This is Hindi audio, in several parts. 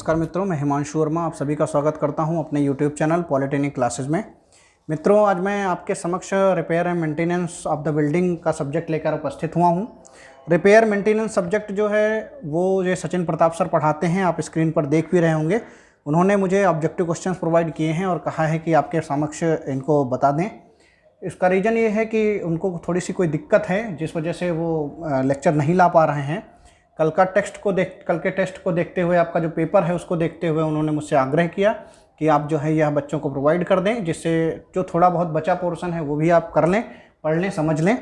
नमस्कार मित्रों, मैं हिमांशु वर्मा आप सभी का स्वागत करता हूं अपने YouTube चैनल पॉलिटेक्निक क्लासेस में। मित्रों, आज मैं आपके समक्ष repair and maintenance of the building का सब्जेक्ट लेकर उपस्थित हुआ हूं। रिपेयर मेंटेनेंस सब्जेक्ट जो है वो ये सचिन प्रताप सर पढ़ाते हैं, आप स्क्रीन पर देख भी रहे होंगे। उन्होंने मुझे ऑब्जेक्टिव क्वेश्चन प्रोवाइड किए हैं और कहा है कि आपके समक्ष इनको बता दें। इसका रीज़न ये है कि उनको थोड़ी सी कोई दिक्कत है जिस वजह से वो लेक्चर नहीं ला पा रहे हैं। कल के टेस्ट को देखते हुए, आपका जो पेपर है उसको देखते हुए उन्होंने मुझसे आग्रह किया कि आप जो है यह बच्चों को प्रोवाइड कर दें, जिससे जो थोड़ा बहुत बचा पोर्शन है वो भी आप कर लें, पढ़ लें, समझ लें।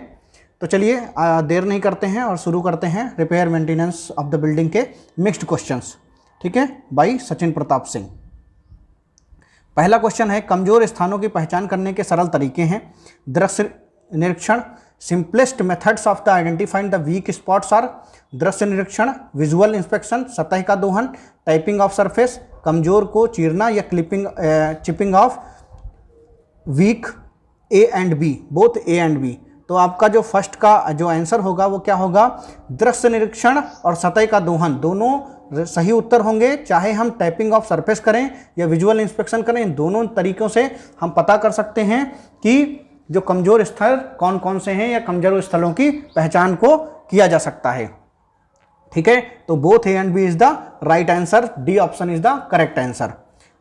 तो चलिए देर नहीं करते हैं और शुरू करते हैं repair maintenance of the building के मिक्स्ड क्वेश्चंस। ठीक है, बाई सचिन प्रताप सिंह। पहला क्वेश्चन है, कमजोर स्थानों की पहचान करने के सरल तरीके हैं। दृश्य निरीक्षण, simplest methods of the identifying the weak spots are दृश्य निरीक्षण, विजुअल इंस्पेक्शन, सतह का दोहन, टाइपिंग ऑफ सरफेस, कमजोर को चीरना या chipping off, weak A and B, both A and B. तो आपका जो फर्स्ट का जो आंसर होगा वो क्या होगा, दृश्य निरीक्षण और सतह का दोहन, दोनों सही उत्तर होंगे। चाहे हम टाइपिंग ऑफ सरफेस करें या विजुअल इंस्पेक्शन करें, इन दोनों तरीक़ों से हम पता कर सकते हैं कि जो कमज़ोर स्थल कौन कौन से हैं या कमज़ोर स्थलों की पहचान को किया जा सकता है। ठीक है, तो both A and B is the right answer, D option is the correct answer.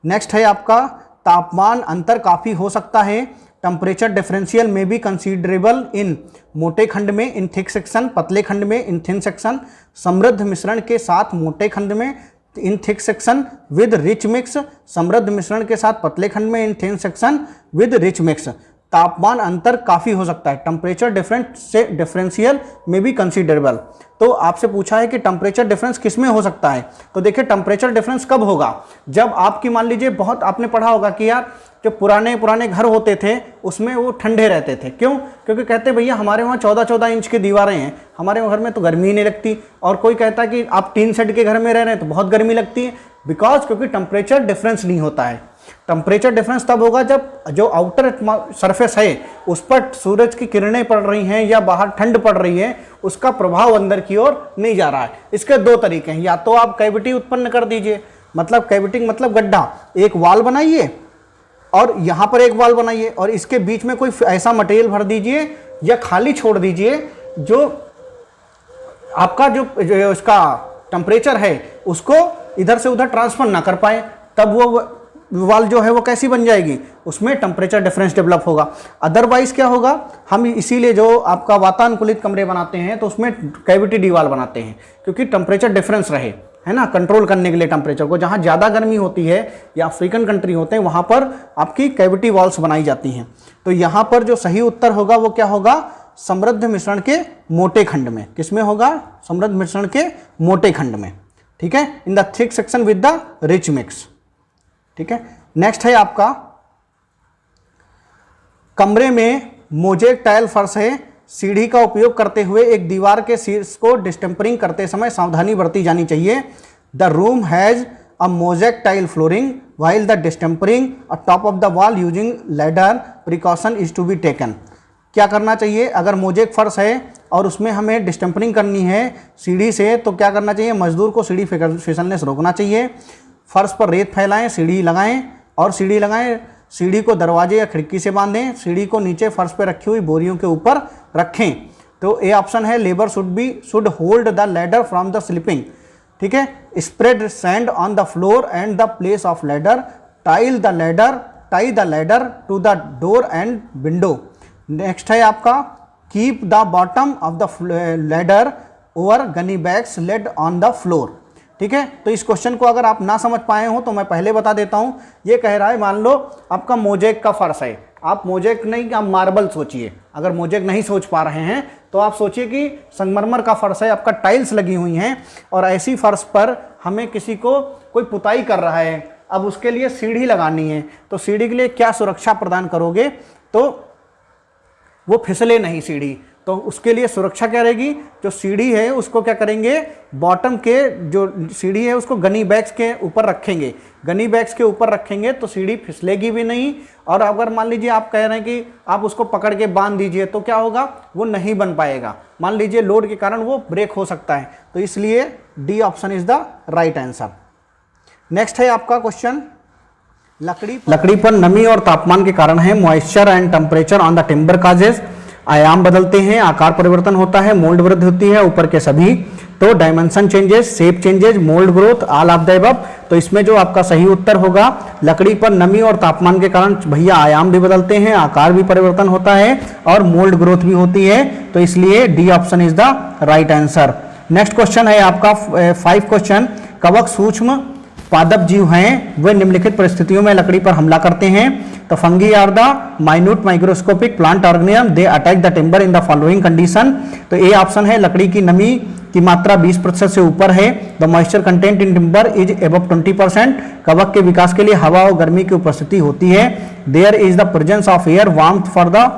Next है आपका, तापमान अंतर काफ़ी हो सकता है। टेम्परेचर डिफरेंशियल में बी कंसीडरेबल इन मोटे खंड में, इन थिक सेक्शन, पतले खंड में, इन थिन सेक्शन, समृद्ध मिश्रण के साथ मोटे खंड में, in thick section with rich mix, समृद्ध मिश्रण के साथ पतले खंड में, in thin section with rich mix. तापमान अंतर काफ़ी हो सकता है, टेम्परेचर डिफरेंशियल में भी कंसीडरेबल। तो आपसे पूछा है कि टेम्परेचर डिफरेंस किस में हो सकता है। तो देखिए, टेम्परेचर डिफरेंस कब होगा, जब आपकी मान लीजिए बहुत आपने पढ़ा होगा कि यार जो पुराने घर होते थे उसमें वो ठंडे रहते थे। क्यों? क्योंकि कहते भैया हमारे वहाँ 14-14 इंच की दीवारें हैं, हमारे घर में तो गर्मी ही नहीं लगती। और कोई कहता कि आप टीन शेड के घर में रह रहे हैं तो बहुत गर्मी लगती है, बिकॉज क्योंकि टेम्परेचर डिफरेंस नहीं होता है। टेम्परेचर डिफरेंस तब होगा जब जो आउटर सरफेस है उस पर सूरज की किरणें पड़ रही हैं या बाहर ठंड पड़ रही है, उसका प्रभाव अंदर की ओर नहीं जा रहा है। इसके दो तरीके हैं, या तो आप कैविटी उत्पन्न कर दीजिए, मतलब कैविटी मतलब गड्ढा, एक वाल बनाइए और यहाँ पर एक वाल बनाइए और इसके बीच में कोई ऐसा मटेरियल भर दीजिए या खाली छोड़ दीजिए जो आपका जो इसका टेम्परेचर है उसको इधर से उधर ट्रांसफर ना कर पाए, तब वो वाल जो है वो कैसी बन जाएगी, उसमें टेम्परेचर डिफरेंस डेवलप होगा। अदरवाइज क्या होगा, हम इसीलिए जो आपका वातानुकूलित कमरे बनाते हैं तो उसमें कैविटी दीवार बनाते हैं, क्योंकि टेम्परेचर डिफरेंस रहे, है ना, कंट्रोल करने के लिए टेम्परेचर को। जहाँ ज़्यादा गर्मी होती है या अफ्रीकन कंट्री होते हैं वहाँ पर आपकी कैविटी वॉल्स बनाई जाती हैं। तो यहाँ पर जो सही उत्तर होगा वो क्या होगा, समृद्ध मिश्रण के मोटे खंड में। किसमें होगा, समृद्ध मिश्रण के मोटे खंड में। ठीक है, in the thick section with the rich mix. ठीक है, नेक्स्ट है आपका, कमरे में मोजेक टाइल फर्श है, सीढ़ी का उपयोग करते हुए एक दीवार के शीर्ष को डिस्टेम्परिंग करते समय सावधानी बरती जानी चाहिए। The room has a mosaic tile flooring while the distempering a top of the wall using ladder precaution is to be taken. क्या करना चाहिए, अगर मोजेक फर्श है और उसमें हमें डिस्टेम्परिंग करनी है सीढ़ी से, तो क्या करना चाहिए, मजदूर को सीढ़ी फिसलने से रोकना चाहिए। फर्श पर रेत फैलाएं, सीढ़ी लगाएं, सीढ़ी को दरवाजे या खिड़की से बांधें, सीढ़ी को नीचे फर्श पर रखी हुई बोरियों के ऊपर रखें। तो ए ऑप्शन है, labour should hold the ladder from the slipping. ठीक है, spread sand on the floor and the place of ladder, tie the ladder to the door and window. Next है आपका, keep the bottom of the ladder over gunny bags laid on the floor. ठीक है, तो इस क्वेश्चन को अगर आप ना समझ पाए हो तो मैं पहले बता देता हूं। ये कह रहा है, मान लो आपका मोजेक का फर्श है, आप मोजेक नहीं, आप मार्बल सोचिए। अगर मोजेक नहीं सोच पा रहे हैं तो आप सोचिए कि संगमरमर का फर्श है, आपका टाइल्स लगी हुई हैं और ऐसी फर्श पर हमें किसी को कोई पुताई कर रहा है, अब उसके लिए सीढ़ी लगानी है। तो सीढ़ी के लिए क्या सुरक्षा प्रदान करोगे, तो वो फिसले नहीं सीढ़ी। तो उसके लिए सुरक्षा क्या रहेगी, जो सीढ़ी है उसको क्या करेंगे, बॉटम के जो सीढ़ी है उसको गनी बैग्स के ऊपर रखेंगे। गनी बैग्स के ऊपर रखेंगे तो सीढ़ी फिसलेगी भी नहीं। और अगर मान लीजिए आप कह रहे हैं कि आप उसको पकड़ के बांध दीजिए तो क्या होगा, वो नहीं बन पाएगा, मान लीजिए लोड के कारण वो ब्रेक हो सकता है। तो इसलिए D option is the right answer. Next है आपका क्वेश्चन, लकड़ी पर नमी और तापमान के कारण है, moisture and temperature on the timber causes, आयाम बदलते हैं, आकार परिवर्तन होता है, मोल्ड वृद्धि होती है, ऊपर के सभी, तो dimension changes, shape changes, mould growth, all of the above. तो इसमें जो आपका सही उत्तर होगा, लकड़ी पर नमी और तापमान के कारण भैया आयाम भी बदलते हैं, आकार भी परिवर्तन होता है और मोल्ड ग्रोथ भी होती है, तो इसलिए D option is the right answer. Next question है आपका 5 क्वेश्चन, कवक सूक्ष्म पादप जीव हैं, वे निम्नलिखित परिस्थितियों में लकड़ी पर हमला करते हैं। तो fungi are the minute microscopic plant organism, they attack the timber in the following condition. तो ए ऑप्शन है, लकड़ी की नमी की मात्रा 20% से ऊपर है, the moisture content in timber is above 20%, कवक के विकास के लिए हवा और गर्मी की उपस्थिति होती है, there is the presence of air warmth for the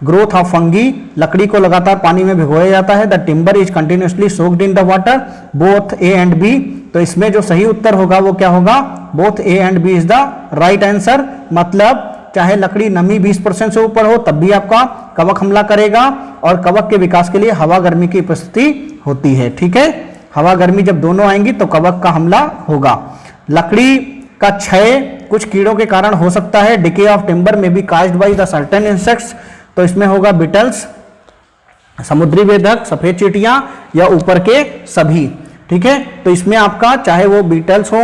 growth of fungi, लकड़ी को लगातार पानी में भिगोया जाता है, the timber is continuously soaked in the water, both A and B. तो इसमें जो सही उत्तर होगा वो क्या होगा, both A and B is the right answer. मतलब चाहे लकड़ी नमी 20% से ऊपर हो तब भी आपका कवक हमला करेगा, और कवक के विकास के लिए हवा गर्मी की उपस्थिति होती है। ठीक है, हवा गर्मी जब दोनों आएंगी तो कवक का हमला होगा। लकड़ी का क्षय कुछ कीड़ों के कारण हो सकता है, डिके ऑफ टिम्बर में be caused by the certain insects. तो इसमें होगा बिटल्स, समुद्री बेधक, सफेद चींटियां, या ऊपर के सभी। ठीक है, तो इसमें आपका चाहे वो बीटल्स हो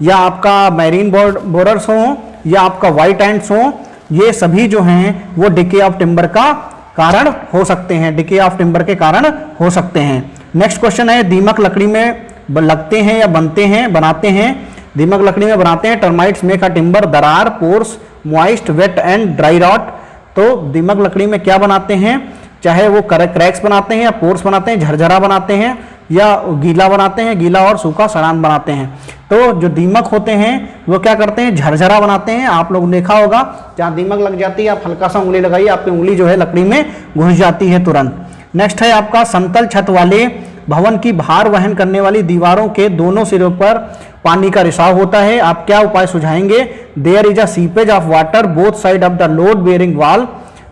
या आपका मैरीन बोरर्स हो या आपका व्हाइट एंड्स हो, ये सभी जो हैं वो डिके ऑफ टिम्बर का कारण हो सकते हैं, डिके ऑफ टिम्बर के कारण हो सकते हैं। नेक्स्ट क्वेश्चन है, दीमक लकड़ी में लगते हैं या बनाते हैं, दीमक लकड़ी में बनाते हैं, टर्माइट्स मेक अ टिम्बर दरार, pores, moist, wet and dry rot. तो दीमक लकड़ी में क्या बनाते हैं, चाहे वो क्रैक्स बनाते हैं या पोर्स बनाते हैं, झरझरा बनाते हैं या गीला बनाते हैं, गीला और सूखा सड़ान बनाते हैं। तो जो दीमक होते हैं वो क्या करते हैं, झरझरा बनाते हैं। आप लोग देखा होगा जहाँ दीमक लग जाती है आप हल्का सा उंगली लगाइए, आपकी उंगली जो है लकड़ी में घुस जाती है तुरंत। नेक्स्ट है आपका, समतल छत वाले भवन की भार वहन करने वाली दीवारों के दोनों सिरों पर पानी का रिसाव होता है, आप क्या उपाय सुझाएंगे। There is a seepage of water both side of the load bearing wall,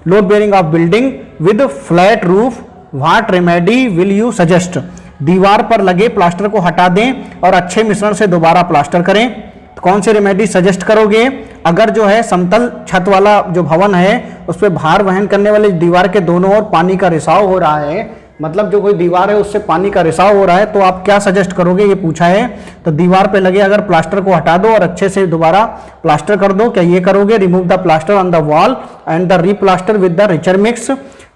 load bearing of building with flat roof, what remedy will you suggest. दीवार पर लगे प्लास्टर को हटा दें और अच्छे मिश्रण से दोबारा प्लास्टर करें। तो कौन से रेमेडी सजेस्ट करोगे। अगर जो है समतल छत वाला जो भवन है उस पर भार वहन करने वाली दीवार के दोनों ओर पानी का रिसाव हो रहा है, मतलब जो कोई दीवार है उससे पानी का रिसाव हो रहा है, तो आप क्या सजेस्ट करोगे, ये पूछा है। तो दीवार पे लगे अगर प्लास्टर को हटा दो और अच्छे से दोबारा प्लास्टर कर दो, क्या ये करोगे। Remove the plaster on the wall and the replaster with the richer mix.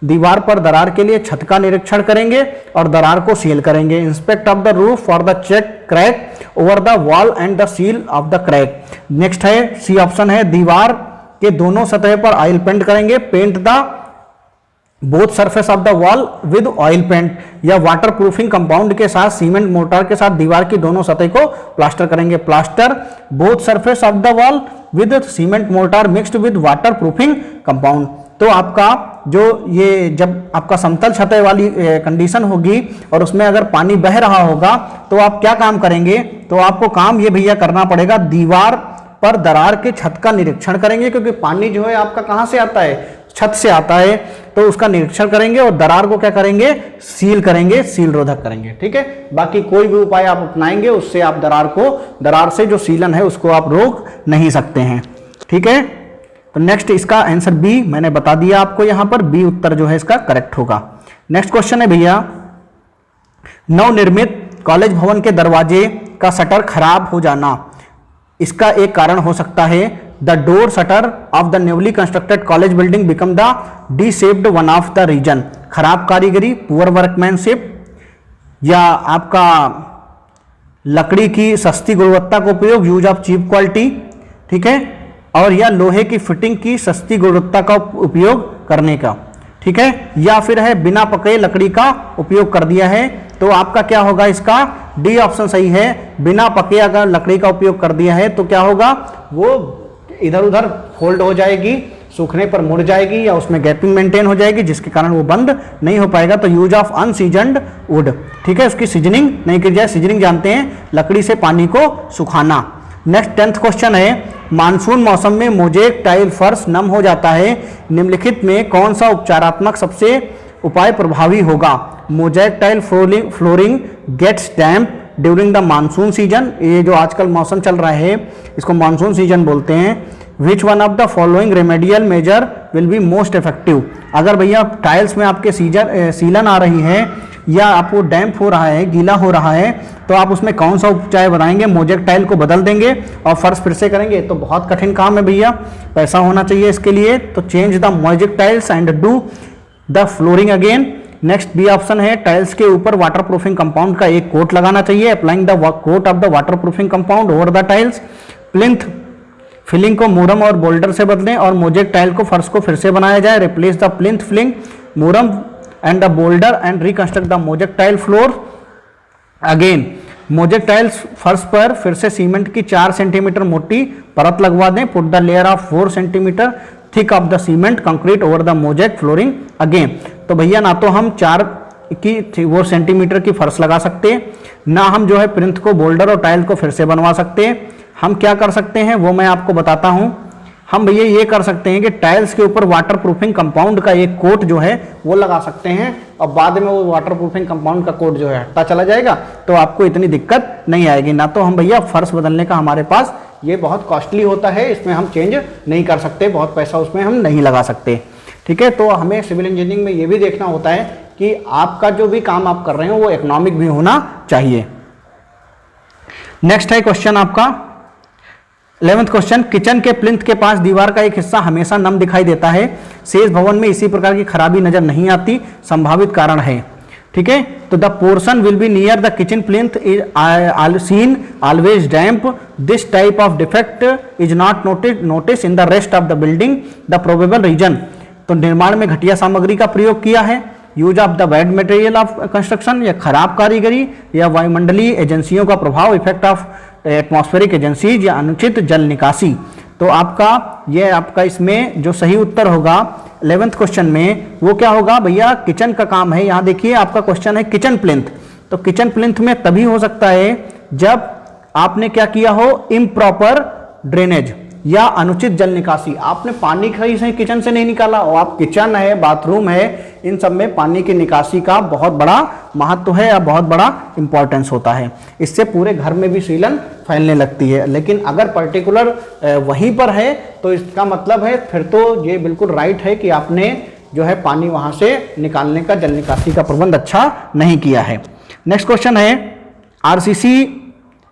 दीवार पर दरार के लिए छत का निरीक्षण करेंगे और दरार को सील करेंगे। Inspect of the roof for the check crack over the wall and the seal of the crack. Next है सी ऑप्शन है, दीवार के दोनों सतह पर ऑयल पेंट करेंगे। Paint the both surface of the wall with oil paint, या वाटर प्रूफिंग कंपाउंड के साथ सीमेंट मोर्टार के साथ दीवार की दोनों सतह को प्लास्टर करेंगे। Plaster both surface of the wall with cement mortar mixed with water proofing compound. तो आपका जो ये जब आपका समतल छत वाली कंडीशन होगी और उसमें अगर पानी बह रहा होगा तो आप क्या काम करेंगे, तो आपको काम ये भैया करना पड़ेगा, दीवार पर दरार के छत का निरीक्षण करेंगे, क्योंकि पानी जो है आपका कहाँ से आता है, छत से आता है। तो उसका निरीक्षण करेंगे और दरार को क्या करेंगे, सील करेंगे, सील रोधक करेंगे। ठीक है, बाकी कोई भी उपाय आप अपनाएंगे उससे आप दरार से जो सीलन है उसको आप रोक नहीं सकते हैं। ठीक है, तो नेक्स्ट इसका आंसर बी मैंने बता दिया आपको, यहां पर बी उत्तर जो है इसका करेक्ट होगा। नेक्स्ट क्वेश्चन है भैया, नवनिर्मित कॉलेज भवन के दरवाजे का शटर खराब हो जाना, इसका एक कारण हो सकता है the door shutter of the newly constructed college building become the D shaped one of the reason. खराब कारीगरी, पुअर वर्कमैनशिप, या आपका लकड़ी की सस्ती गुणवत्ता का उपयोग, यूज ऑफ चीप क्वालिटी। ठीक है, और या लोहे की फिटिंग की सस्ती गुणवत्ता का उपयोग करने का। ठीक है, या फिर है बिना पके लकड़ी का उपयोग कर दिया है। तो आपका क्या होगा, इसका डी ऑप्शन सही है। बिना पके अगर लकड़ी का उपयोग कर दिया है तो क्या होगा, वो इधर उधर फोल्ड हो जाएगी, सूखने पर मुड़ जाएगी, या उसमें गैपिंग मेंटेन हो जाएगी जिसके कारण वो बंद नहीं हो पाएगा। तो यूज ऑफ अनसीजन्ड वुड। ठीक है, उसकी सीजनिंग नहीं की जाए। सीजनिंग जानते हैं, लकड़ी से पानी को सुखाना। नेक्स्ट 10th क्वेश्चन है, मानसून मौसम में मोजेक टाइल फर्श नम हो जाता है, निम्नलिखित में कौन सा उपचारात्मक सबसे उपाय प्रभावी होगा। Mosaic tile flooring gets damp, during the monsoon season, ये जो आजकल मौसम चल रहा है इसको मानसून सीजन बोलते हैं। Which one of the following remedial measure will be most effective, अगर भैया टाइल्स में आपके सीलन आ रही है या आपको डैम्प हो रहा है, गीला हो रहा है, तो आप उसमें कौन सा उपाय बनाएंगे? मोजेक टाइल को बदल देंगे और फर्श फिर से करेंगे। तो बहुत कठिन काम है भैया, पैसा होना चाहिए इसके लिए। तो change the mosaic tiles and do the flooring again. Next B option है, टाइल्स के ऊपर वाटर प्रूफिंग कंपाउंड का एक कोट लगाना चाहिए, applying the coat of the water proofing compound over the tiles. Plinth filling को मुरम और बोल्डर से बदलें और मोजेक टाइल को फर्श को फिर से बनाया जाए। Replace the plinth filling murum and the boulder and reconstruct the mosaic tile floor again. Mosaic tiles फर्श पर फिर से सीमेंट की 4 सेंटीमीटर मोटी परत लगवा दें। Put the layer of 4 centimetre thick of the cement concrete over the mosaic flooring again. तो भैया ना तो हम 4 की वो सेंटीमीटर की फर्श लगा सकते, ना हम जो है प्लिंथ को बोल्डर और टाइल को फिर से बनवा सकते। हम क्या कर सकते हैं वो मैं आपको बताता हूं। हम भैया ये कर सकते हैं कि टाइल्स के ऊपर वाटर प्रूफिंग कंपाउंड का एक कोट जो है वो लगा सकते हैं और बाद में वो वाटर प्रूफिंग कंपाउंड का कोट जो है हटता चला जाएगा, तो आपको इतनी दिक्कत नहीं आएगी। ना तो हम भैया फर्श बदलने का हमारे पास ये बहुत कॉस्टली होता है, इसमें हम चेंज नहीं कर सकते, बहुत पैसा उसमें हम नहीं लगा सकते। ठीक है, तो हमें सिविल इंजीनियरिंग में ये भी देखना होता है कि आपका जो भी काम आप कर रहे हो वो इकोनॉमिक भी होना चाहिए। नेक्स्ट है क्वेश्चन आपका 11th क्वेश्चन, किचन के प्लिंथ के पास दीवार का एक हिस्सा हमेशा नम दिखाई देता है, शेष भवन में इसी प्रकार की खराबी नजर नहीं आती, संभावित कारण है। ठीक है, तो the portion will be near the kitchen plinth is seen always damp, this type of defect is not notice in the rest of the building, the probable reason. तो निर्माण में घटिया सामग्री का प्रयोग किया है, use of the bad material of construction, या खराब कारीगरी, या वायुमंडलीय एजेंसियों का प्रभाव, इफेक्ट ऑफ एटमॉस्फेरिक एजेंसीज, या अनुचित जल निकासी। तो आपका इसमें जो सही उत्तर होगा 11th क्वेश्चन में वो क्या होगा भैया? किचन का काम है। यहाँ देखिए आपका क्वेश्चन है किचन प्लिंथ, तो किचन प्लिंथ में तभी हो सकता है जब आपने क्या किया हो, इम्प्रॉपर ड्रेनेज या अनुचित जल निकासी। आपने पानी कहीं से किचन से नहीं निकाला, और आप किचन है, बाथरूम है, इन सब में पानी की निकासी का बहुत बड़ा महत्व है या बहुत बड़ा इंपॉर्टेंस होता है। इससे पूरे घर में भी सीलन फैलने लगती है। लेकिन अगर पर्टिकुलर वहीं पर है तो इसका मतलब है फिर तो ये बिल्कुल राइट है कि आपने जो है पानी वहां से निकालने का, जल निकासी का प्रबंध अच्छा नहीं किया है। नेक्स्ट क्वेश्चन है, आरसीसी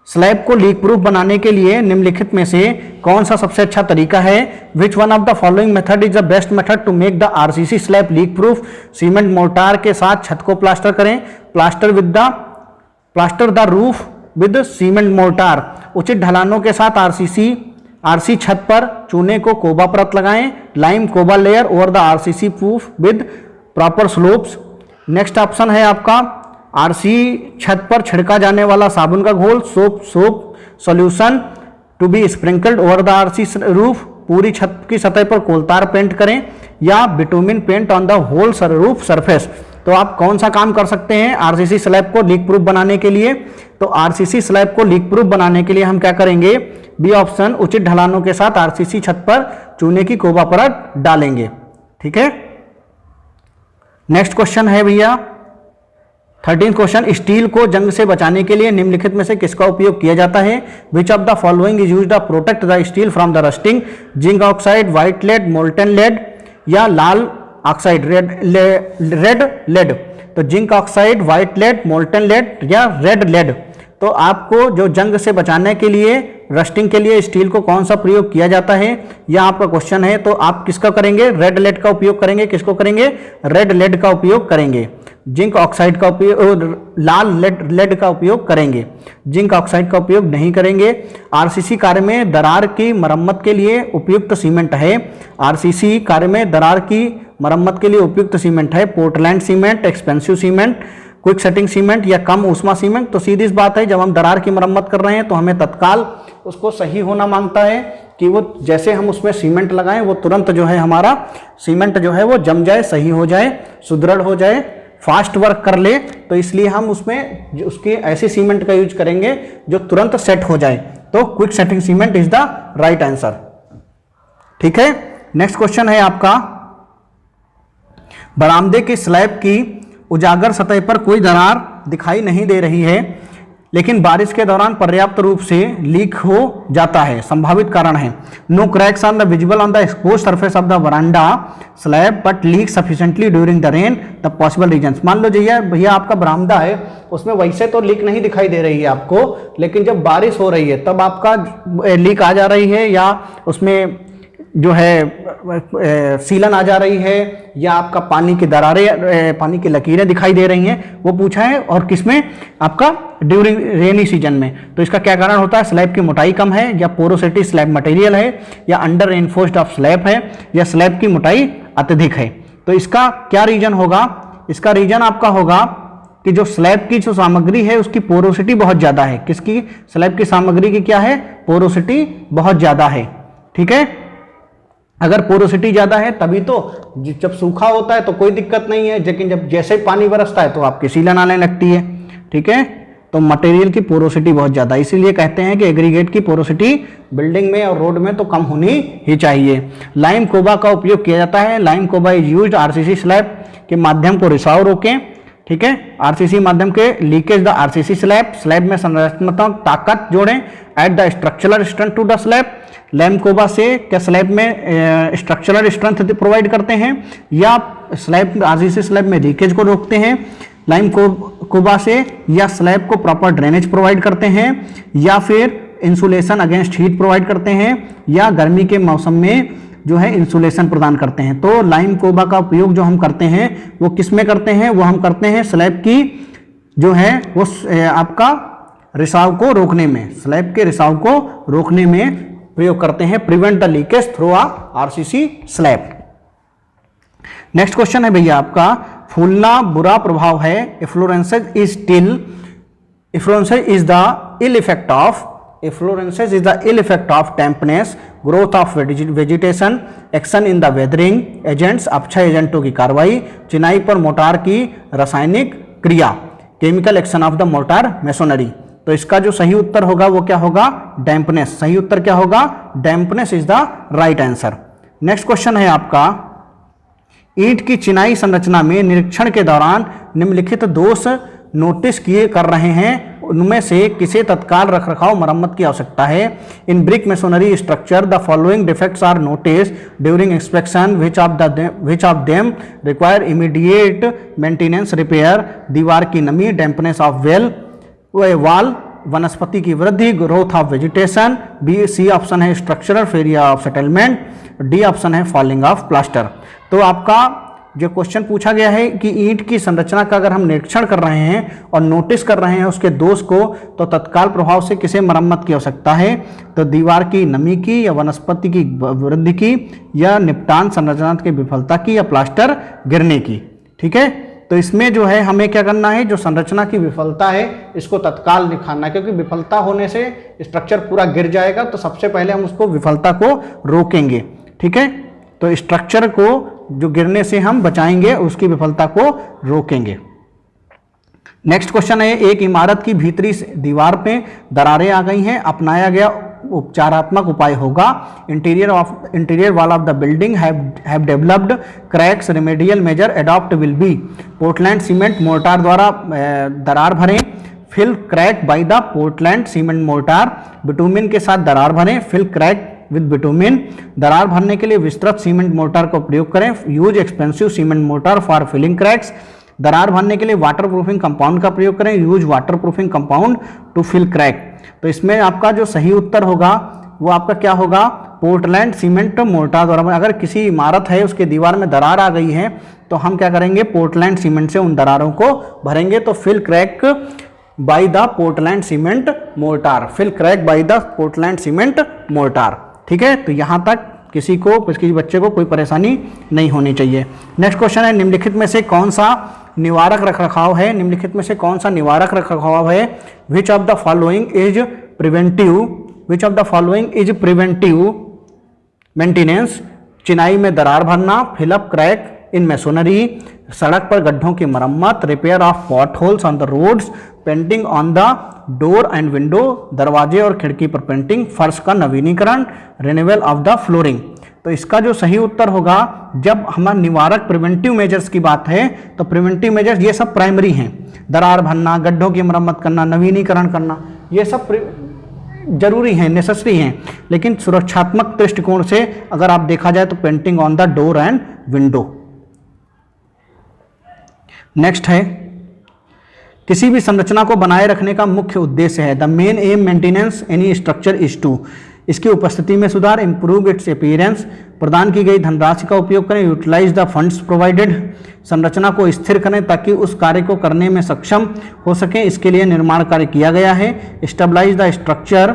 स्लैब को लीक प्रूफ बनाने के लिए निम्नलिखित में से कौन सा सबसे अच्छा तरीका है? Which one of the following method is the best method to make the RCC slab leak proof? Cement mortar के साथ छत को प्लास्टर करें, plaster the roof with cement mortar, उचित ढलानों के साथ आरसी छत पर चूने को कोबा परत लगाएं, lime koba layer over the RCC proof with proper slopes. Next option है आपका आरसी छत पर छिड़का जाने वाला साबुन का घोल, soap solution to be sprinkled over the RC roof, पूरी छत की सतह पर कोलतार पेंट करें, या bitumen paint on the whole roof surface. तो आप कौन सा काम कर सकते हैं आरसीसी स्लैब को लीक प्रूफ बनाने के लिए? तो आरसीसी स्लैब को लीक प्रूफ बनाने के लिए हम क्या करेंगे? बी ऑप्शन, उचित ढलानों के साथ आरसीसी छत पर चूने की कोबा परत डालेंगे। ठीक है, नेक्स्ट क्वेश्चन है भैया 13th क्वेश्चन, स्टील को जंग से बचाने के लिए निम्नलिखित में से किसका उपयोग किया जाता है? Which of the following is used to protect the steel from the rusting? Zinc oxide, white lead, molten lead, या लाल ऑक्साइड रेड लेड? तो zinc oxide, white lead, molten lead, या रेड लेड? तो आपको जो जंग से बचाने के लिए, रस्टिंग के लिए स्टील को कौन सा प्रयोग किया जाता है, यह आपका क्वेश्चन है। तो आप किसका करेंगे? रेड लेड का उपयोग करेंगे। किसको करेंगे? रेड लेड का उपयोग करेंगे। जिंक ऑक्साइड का उपयोग, लाल लेड का उपयोग करेंगे, जिंक ऑक्साइड का उपयोग नहीं करेंगे। आरसीसी कार्य में दरार की मरम्मत के लिए उपयुक्त सीमेंट है, आरसीसी कार्य में दरार की मरम्मत के लिए उपयुक्त सीमेंट है Portland cement, expensive cement, quick setting cement, या कम ऊष्मा सीमेंट। तो सीधी सी बात है, जब हम दरार की मरम्मत कर रहे हैं तो हमें तत्काल उसको सही होना मांगता है कि वो जैसे हम उसमें सीमेंट लगाएं वो तुरंत जो है हमारा सीमेंट जो है वो जम जाए, सही हो जाए, सुदृढ़ हो जाए, फास्ट वर्क कर ले। तो इसलिए हम उसमें उसके ऐसे सीमेंट का यूज करेंगे जो तुरंत सेट हो जाए। तो quick setting cement is the right answer. ठीक है, नेक्स्ट क्वेश्चन है आपका, बरामदे की स्लैब की उजागर सतह पर कोई दरार दिखाई नहीं दे रही है, लेकिन बारिश के दौरान पर्याप्त रूप से लीक हो जाता है। संभावित कारण है no cracks on the visible on the expose surface of the veranda slab but leak sufficiently during the rain the possible reasons. मान लो भैया आपका बरामदा है, उसमें वैसे तो लीक नहीं दिखाई दे रही है आपको, लेकिन जब बारिश हो रही है तब आपका लीक आ जा रही है, या उसमें जो है सीलन आ जा रही है, या आपका पानी की दरारें, पानी की लकीरें दिखाई दे रही हैं, वो पूछा है। और किसमें? आपका ड्यूरिंग रेनी सीजन में। तो इसका क्या कारण होता है? स्लैब की मोटाई कम है, या पोरोसिटी स्लैब मटेरियल है, या अंडर रेनफोर्स्ड ऑफ स्लैब है, या स्लैब की मोटाई अत्यधिक है। तो इसका क्या रीजन होगा? इसका रीजन आपका होगा कि जो स्लैब की जो सामग्री है उसकी पोरोसिटी बहुत ज़्यादा है। किसकी? स्लैब की सामग्री की क्या है? पोरोसिटी बहुत ज़्यादा है। ठीक है, अगर पोरोसिटी ज़्यादा है तभी तो, जब सूखा होता है तो कोई दिक्कत नहीं है, लेकिन जब जैसे ही पानी बरसता है तो आपकी सीलन आने लगती है। ठीक है, तो मटेरियल की पोरोसिटी बहुत ज़्यादा, इसीलिए कहते हैं कि एग्रीगेट की पोरोसिटी बिल्डिंग में और रोड में तो कम होनी ही चाहिए। लाइम कोबा का उपयोग किया जाता है। Lime koba is used RCC slab के माध्यम को रिसाव रोकें। ठीक है, आरसीसी माध्यम के लीकेज द आरसीसी स्लैब में संरचनात्मक ताकत जोड़ें, at the structural strength to the slab. Lime कोबा से क्या स्लैब में स्ट्रक्चरल स्ट्रेंथ प्रोवाइड करते हैं, या स्लैब आरसीसी स्लैब में लीकेज को रोकते हैं। लाइम कोबा से या स्लैब को प्रॉपर ड्रेनेज प्रोवाइड करते हैं, या फिर इंसुलेशन अगेंस्ट हीट प्रोवाइड करते हैं, या गर्मी के मौसम में जो है इंसुलेशन प्रदान करते हैं। तो लाइम कोबा का उपयोग जो हम करते हैं वो किस में करते हैं? वो हम करते हैं स्लैब की जो है वो आपका रिसाव को रोकने में, स्लैब के रिसाव को रोकने में प्रयोग करते हैं। Prevent the leakage through a RCC slab. Next question है भैया आपका, फूलना बुरा प्रभाव है। Efflorescence is the ill effect of dampness, growth of vegetation, action in the weathering agents, अपक्षय एजेंटों की कार्रवाई, चिनाई पर मोटार की रासायनिक क्रिया, chemical action of the motor masonry. तो इसका जो सही उत्तर होगा वो क्या होगा? डैम्पनेस। सही उत्तर क्या होगा? Dampness is the right answer. Next question है आपका, ईंट की चिनाई संरचना में निरीक्षण के दौरान निम्नलिखित दोष नोटिस किए कर रहे हैं, उनमें से किसे तत्काल रखरखाव मरम्मत की आवश्यकता है? In brick masonry structure the following defects are notice during inspection, which of them require immediate maintenance repair? दीवार की नमी, डैम्पनेस ऑफ वाल, वनस्पति की वृद्धि, growth of vegetation. B C option है structural failure of settlement, D option है फॉलिंग ऑफ प्लास्टर। तो आपका जो क्वेश्चन पूछा गया है कि ईंट की संरचना का अगर हम निरीक्षण कर रहे हैं और नोटिस कर रहे हैं उसके दोष को, तो तत्काल प्रभाव से किसे मरम्मत की आवश्यकता है? तो दीवार की नमी की, या वनस्पति की वृद्धि की, या निपटान संरचना की विफलता की, या प्लास्टर गिरने की। ठीक है, तो इसमें जो है हमें क्या करना है, जो संरचना की विफलता है इसको तत्काल दिखाना है, क्योंकि विफलता होने से स्ट्रक्चर पूरा गिर जाएगा। तो सबसे पहले हम उसको विफलता को रोकेंगे। ठीक है, तो स्ट्रक्चर को जो गिरने से हम बचाएंगे, उसकी विफलता को रोकेंगे। नेक्स्ट क्वेश्चन है, एक इमारत की भीतरी दीवार पे दरारें आ गई हैं, अपनाया गया उपचारात्मक उपाय होगा? Interior wall of the building have developed cracks, remedial measure adopt will be Portland cement mortar द्वारा दरार भरें, fill crack by the Portland cement mortar, bitumen के साथ दरार भरें, फिल क्रैक विद बिटुमिन। दरार भरने के लिए विस्तृत सीमेंट मोर्टार का प्रयोग करें, use expensive cement mortar for filling cracks. दरार भरने के लिए वाटर प्रूफिंग कंपाउंड का प्रयोग करें, use water proofing compound to fill crack. तो इसमें आपका जो सही उत्तर होगा वो आपका क्या होगा? पोर्टलैंड सीमेंट मोर्टार द्वारा। अगर किसी इमारत है उसके दीवार में दरार आ गई है तो हम क्या करेंगे? पोर्टलैंड सीमेंट से उन दरारों को भरेंगे। तो fill crack by the Portland cement mortar, fill crack by the Portland cement mortar. ठीक है, तो यहाँ तक किसी बच्चे को कोई परेशानी नहीं होनी चाहिए। नेक्स्ट क्वेश्चन है, निम्नलिखित में से कौन सा निवारक रखरखाव है? निम्नलिखित में से कौन सा निवारक रखरखाव है? Which of the following is preventive maintenance? चिनाई में दरार भरना, फिलअप क्रैक इन मेसोनरी, सड़क पर गड्ढों की मरम्मत, repair of pot holes on the roads, painting on the door and window, दरवाजे और खिड़की पर पेंटिंग, फर्श का नवीनीकरण, रिन्यूअल ऑफ द फ्लोरिंग। तो इसका जो सही उत्तर होगा, जब हमारा निवारक प्रिवेंटिव मेजर्स की बात है तो प्रिवेंटिव मेजर्स ये सब प्राइमरी हैं, दरार भरना, गड्ढों की मरम्मत करना, नवीनीकरण करना, ये सब जरूरी हैं, नेसेसरी हैं। लेकिन सुरक्षात्मक दृष्टिकोण से अगर आप देखा जाए तो painting on the door and window. Next है, किसी भी संरचना को बनाए रखने का मुख्य उद्देश्य है। The main aim maintenance any structure is to, इसकी उपस्थिति में सुधार, इंप्रूव इट्स अपीयरेंस, प्रदान की गई धनराशि का उपयोग करें, यूटिलाइज द फंड्स प्रोवाइडेड, संरचना को स्थिर करें ताकि उस कार्य को करने में सक्षम हो सके, इसके लिए निर्माण कार्य किया गया है। Stabilize the structure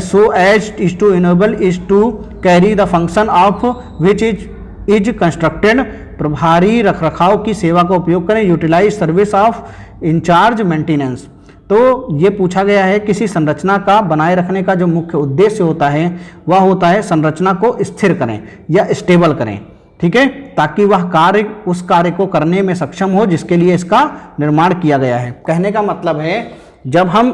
so as is to enable is to carry the function of which is constructed, प्रभारी रखरखाव की सेवा का उपयोग करें, utilize service of incharge maintenance. तो ये पूछा गया है, किसी संरचना का बनाए रखने का जो मुख्य उद्देश्य होता है वह होता है संरचना को स्थिर करें या स्टेबल करें, ठीक है, ताकि वह कार्य उस कार्य को करने में सक्षम हो जिसके लिए इसका निर्माण किया गया है। कहने का मतलब है, जब हम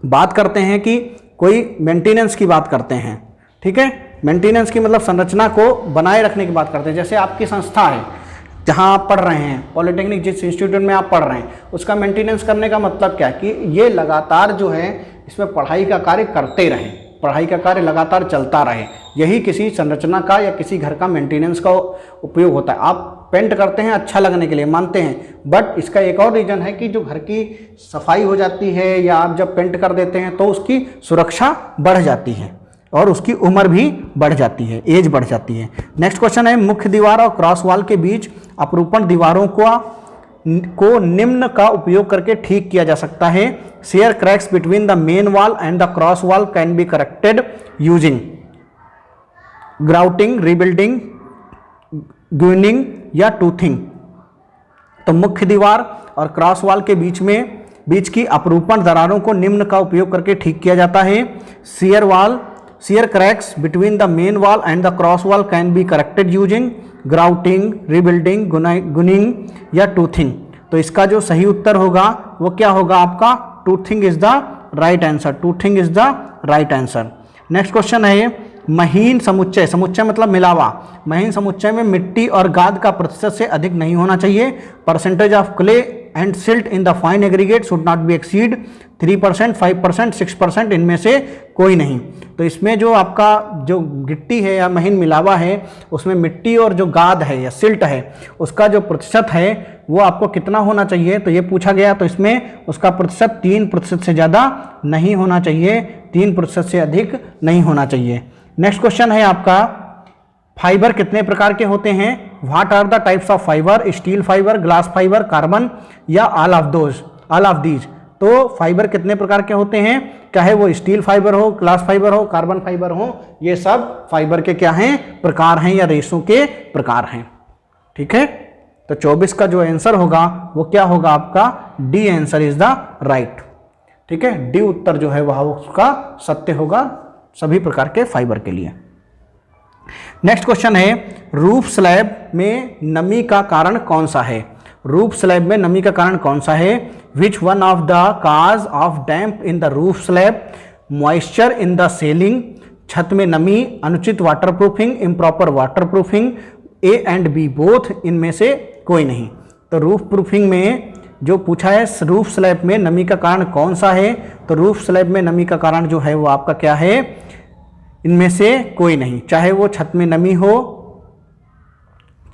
बात करते हैं कि कोई मेंटेनेंस की बात करते हैं, ठीक है, मेंटेनेंस की मतलब संरचना को बनाए रखने की बात करते हैं। जैसे आपकी संस्था है जहाँ आप पढ़ रहे हैं, पॉलिटेक्निक जिस इंस्टीट्यूट में आप पढ़ रहे हैं, उसका मेंटेनेंस करने का मतलब क्या है कि ये लगातार जो है इसमें पढ़ाई का कार्य करते रहें, पढ़ाई का कार्य लगातार चलता रहे। यही किसी संरचना का या किसी घर का मेंटेनेंस का उपयोग होता है। आप पेंट करते हैं अच्छा लगने के लिए, मानते हैं, बट इसका एक और रीज़न है कि जो घर की सफाई हो जाती है या आप जब पेंट कर देते हैं तो उसकी सुरक्षा बढ़ जाती है और उसकी उम्र भी बढ़ जाती है, एज बढ़ जाती है। नेक्स्ट क्वेश्चन है, मुख्य दीवार और क्रॉस वॉल के बीच अपरूपण दीवारों को निम्न का उपयोग करके ठीक किया जा सकता है। Shear cracks between the main wall and the cross wall can be corrected using grouting, rebuilding, guniting या टूथिंग। तो मुख्य दीवार और क्रॉस वॉल के बीच की अपरूपण दरारों को निम्न का उपयोग करके ठीक किया जाता है। Shear cracks between the main wall and the cross wall can be corrected using grouting, rebuilding, guniting या टूथिंग। तो इसका जो सही उत्तर होगा वो क्या होगा आपका, toothing is the right answer, toothing is the right answer. Next question है, महीन समुच्चय, समुच्चय मतलब मिलावा, महीन समुच्चय में मिट्टी और गाद का प्रतिशत से अधिक नहीं होना चाहिए। Percentage of clay and silt in the fine aggregate should not be exceed 3%, 5%, 6%, इनमें से कोई नहीं। तो इसमें जो आपका जो गिट्टी है या महीन मिलावा है उसमें मिट्टी और जो गाद है या सिल्ट है उसका जो प्रतिशत है वो आपको कितना होना चाहिए, तो ये पूछा गया। तो इसमें उसका प्रतिशत 3% से ज़्यादा नहीं होना चाहिए, 3% से अधिक नहीं होना चाहिए। नेक्स्ट क्वेश्चन है आपका, फाइबर कितने प्रकार के होते हैं? What are the types of fibre? Steel fibre, glass fibre, carbon or all of these. तो फाइबर कितने प्रकार के होते हैं, चाहे वो स्टील फाइबर हो, ग्लास फाइबर हो, कार्बन फाइबर हो, ये सब फाइबर के क्या हैं, प्रकार हैं या रेशों के प्रकार हैं, ठीक है। तो 24 का जो आंसर होगा वो क्या होगा आपका, D answer is the right, ठीक है। डी उत्तर जो है वह उसका सत्य होगा सभी प्रकार के फाइबर के लिए। नेक्स्ट क्वेश्चन है, रूफ स्लैब में नमी का कारण कौन सा है? रूफ स्लैब में नमी का कारण कौन सा है? Which one of the cause of damp in the roof slab? Moisture in the ceiling, छत में नमी, अनुचित waterproofing, improper waterproofing, A and B both, इनमें से कोई नहीं। तो रूफ प्रूफिंग में जो पूछा है रूफ स्लैब में नमी का कारण कौन सा है, तो रूफ स्लैब में नमी का कारण जो है वो आपका क्या है, इनमें से कोई नहीं। चाहे वो छत में नमी हो,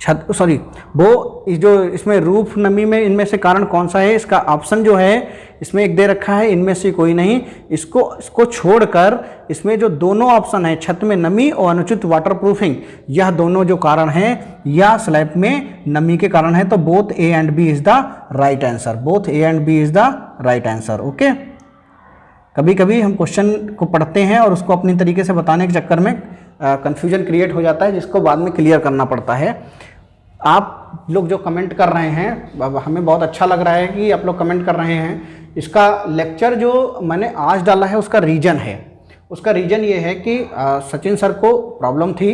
वो जो इसमें रूफ नमी में इनमें से कारण कौन सा है, इसका ऑप्शन जो है इसमें एक दे रखा है, इनमें से कोई नहीं। इसको छोड़कर इसमें जो दोनों ऑप्शन है, छत में नमी और अनुचित वाटरप्रूफिंग, यह दोनों जो कारण हैं या स्लैब में नमी के कारण है। तो both A and B is the right answer, both A and B is the right answer, okay. कभी कभी हम क्वेश्चन को पढ़ते हैं और उसको अपनी तरीके से बताने के चक्कर में कंफ्यूजन क्रिएट हो जाता है, जिसको बाद में क्लियर करना पड़ता है। आप लोग जो कमेंट कर रहे हैं, हमें बहुत अच्छा लग रहा है कि आप लोग कमेंट कर रहे हैं। इसका लेक्चर जो मैंने आज डाला है उसका रीज़न है, उसका रीज़न ये है कि सचिन सर को प्रॉब्लम थी,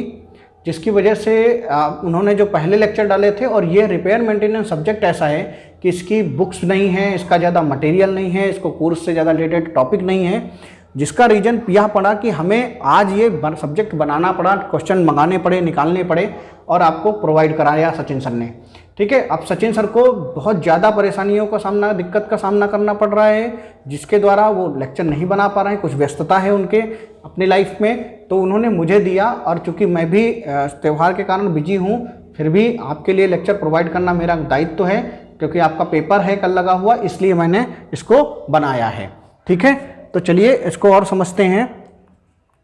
जिसकी वजह से उन्होंने जो पहले लेक्चर डाले थे, और ये रिपेयर मेंटेनेंस सब्जेक्ट ऐसा है कि इसकी बुक्स नहीं है, इसका ज़्यादा मटेरियल नहीं है, इसको कोर्स से ज़्यादा रिलेटेड टॉपिक नहीं है, जिसका रीज़न यह पड़ा कि हमें आज ये सब्जेक्ट बनाना पड़ा, क्वेश्चन मंगाने पड़े, निकालने पड़े और आपको प्रोवाइड कराया सचिन सर ने। ठीक है, अब सचिन सर को बहुत ज़्यादा परेशानियों का सामना, दिक्कत का सामना करना पड़ रहा है, जिसके द्वारा वो लेक्चर नहीं बना पा रहे हैं, कुछ व्यस्तता है उनके अपनी लाइफ में, तो उन्होंने मुझे दिया। और चूँकि मैं भी त्यौहार के कारण बिजी हूँ, फिर भी आपके लिए लेक्चर प्रोवाइड करना मेरा दायित्व है, क्योंकि आपका पेपर है कल लगा हुआ, इसलिए मैंने इसको बनाया है। ठीक है, तो चलिए इसको और समझते हैं।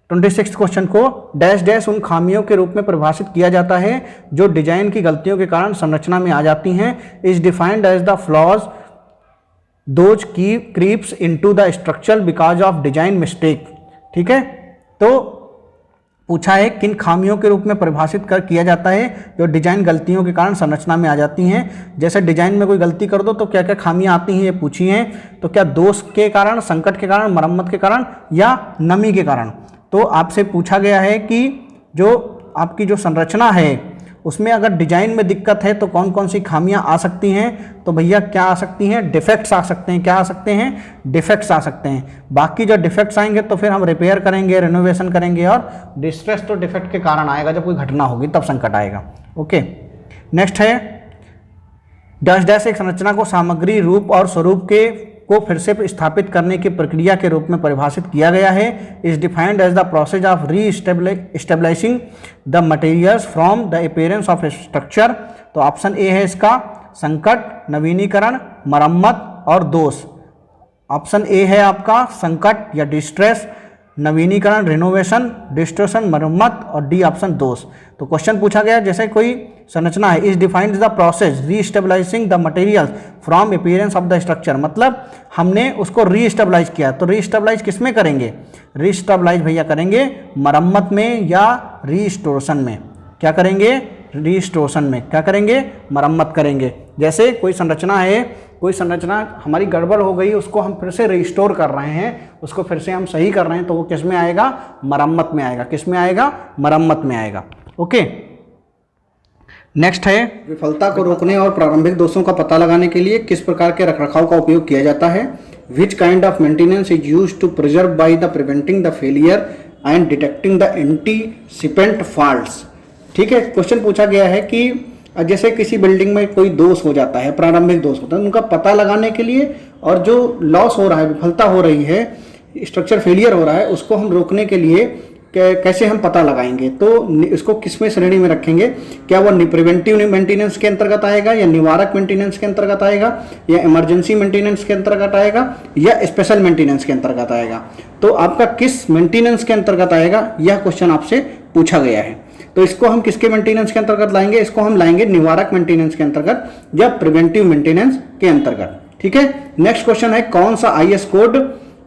26 क्वेश्चन को डैश डैश उन खामियों के रूप में परिभाषित किया जाता है जो डिजाइन की गलतियों के कारण संरचना में आ जाती हैं। Is defined as the flaws those की creeps into the structure because of design mistake. ठीक है, तो पूछा है किन खामियों के रूप में परिभाषित किया जाता है जो डिजाइन गलतियों के कारण संरचना में आ जाती हैं। जैसे डिजाइन में कोई गलती कर दो तो क्या क्या खामियां आती हैं ये पूछी हैं। तो क्या दोष के कारण, संकट के कारण, मरम्मत के कारण या नमी के कारण। तो आपसे पूछा गया है कि जो आपकी जो संरचना है उसमें अगर डिजाइन में दिक्कत है तो कौन कौन सी खामियां आ सकती हैं। तो भैया क्या आ सकती हैं, डिफेक्ट्स आ सकते हैं। क्या आ सकते हैं, डिफेक्ट्स आ सकते हैं। बाकी जो डिफेक्ट्स आएंगे तो फिर हम रिपेयर करेंगे, रिनोवेशन करेंगे। और डिस्ट्रेस तो डिफेक्ट के कारण आएगा, जब कोई घटना होगी तब संकट आएगा। ओके, नेक्स्ट है डैश डैश एक संरचना को सामग्री, रूप और स्वरूप को फिर से स्थापित करने की प्रक्रिया के रूप में परिभाषित किया गया है। Is defined as the process of reestablishing the materials from the appearance of structure. तो ऑप्शन ए है इसका, संकट, नवीनीकरण, मरम्मत और दोष। ऑप्शन ए है आपका संकट या डिस्ट्रेस, नवीनीकरण रिनोवेशन, डिस्ट्रेशन मरम्मत और डी ऑप्शन दोष। तो क्वेश्चन पूछा गया जैसे कोई संरचना है, is defined the process restabilizing the materials from appearance of the structure, मतलब हमने उसको रीस्टेबलाइज किया। तो रीस्टेबलाइज किस में करेंगे, रीस्टेबलाइज भैया करेंगे मरम्मत में या रीस्टोरेशन में। क्या करेंगे, रीस्टोरेशन में। क्या करेंगे, मरम्मत करेंगे। जैसे कोई संरचना है, कोई संरचना हमारी गड़बड़ हो गई, उसको हम फिर से रिस्टोर कर रहे हैं, उसको फिर से हम सही कर रहे हैं, तो वो किस में आएगा, मरम्मत में आएगा। किस में आएगा, मरम्मत में आएगा। ओके, नेक्स्ट है विफलता को रोकने और प्रारंभिक दोषों का पता लगाने के लिए किस प्रकार के रखरखाव का उपयोग किया जाता है। Which kind of maintenance is used to preserve by the preventing the failure and detecting the anticipant faults. ठीक है, क्वेश्चन पूछा गया है कि जैसे किसी बिल्डिंग में कोई दोष हो जाता है, प्रारंभिक दोष होता है, उनका पता लगाने के लिए और जो लॉस हो रहा है, विफलता हो रही है, स्ट्रक्चर फेलियर हो रहा है, उसको हम रोकने के लिए कैसे हम पता लगाएंगे। तो इसको किसमें श्रेणी में रखेंगे, क्या वो प्रिवेंटिव मेंटेनेंस के अंतर्गत आएगा या निवारक मेंटेनेंस के अंतर्गत आएगा या इमरजेंसी मेंटेनेंस के अंतर्गत आएगा या स्पेशल मेंटेनेंस के अंतर्गत आएगा। तो आपका किस मेंटेनेंस के अंतर्गत आएगा, यह क्वेश्चन आपसे पूछा गया है। तो इसको हम किसके मेंटेनेंस के अंतर्गत लाएंगे, इसको हम लाएंगे निवारक मेंटेनेंस के अंतर्गत या प्रिवेंटिव मेंटेनेंस के अंतर्गत। ठीक है, नेक्स्ट क्वेश्चन है कौन सा आईएस कोड